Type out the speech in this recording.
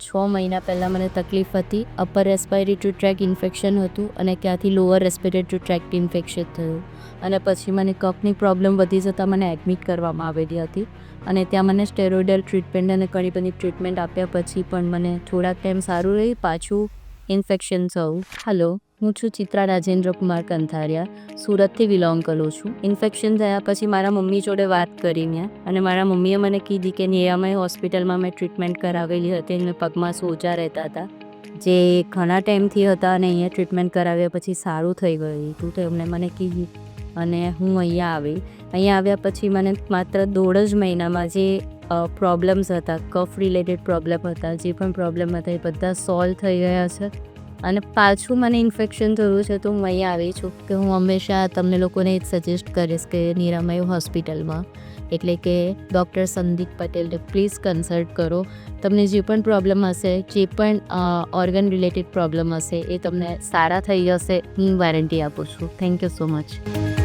6 મહિના પહેલાં મને તકલીફ હતી. અપર રેસ્પિરેટરી ટ્રેક ઇન્ફેક્શન હતું અને ત્યાંથી લોઅર રેસ્પિરેટરી ટ્રેક ઇન્ફેક્શન થયું અને પછી મને કફની પ્રોબ્લેમ વધી જતાં મને એડમિટ કરવામાં આવેલી હતી અને ત્યાં મને સ્ટેરોઇડલ ટ્રીટમેન્ટ અને ઘણી બધી ટ્રીટમેન્ટ આપ્યા પછી પણ મને થોડાક ટાઈમ સારું રહી, પાછું ઇન્ફેક્શન થયું. હલો, હું છું ચિત્રા રાજેન્દ્ર કુમાર કંથારિયા, સુરતથી બિલોંગ કરું છું. ઇન્ફેક્શન થયા પછી મારા મમ્મી જોડે વાત કરી મેં અને મારા મમ્મીએ મને કીધી કે નિરામય હોસ્પિટલમાં મેં ટ્રીટમેન્ટ કરાવેલી હતી અને પગમાં સોજા રહેતા હતા, જે ઘણા ટાઈમથી હતા અને અહીંયા ટ્રીટમેન્ટ કરાવ્યા પછી સારું થઈ ગયું હતું. તો એમણે મને કીધું અને હું અહીંયા આવ્યા પછી મને માત્ર 1.5 જ મહિનામાં જે પ્રોબ્લેમ્સ હતા, કફ રિલેટેડ પ્રોબ્લેમ હતા, જે પણ પ્રોબ્લેમ હતા એ બધા સોલ્વ થઈ ગયા છે અને પાછું મને ઇન્ફેક્શન થયું છે. તો હું અહીંયા આવી છું કે હું હંમેશા તમને લોકોને જ સજેસ્ટ કરીશ કે નિરામય હોસ્પિટલમાં એટલે કે ડૉક્ટર સંદીપ પટેલને પ્લીઝ કન્સલ્ટ કરો. તમને જે પણ પ્રોબ્લેમ હશે, જે પણ ઓર્ગન રિલેટેડ પ્રોબ્લેમ હશે એ તમને સારા થઈ જશે, હું વોરંટી આપું છું. Thank you so much.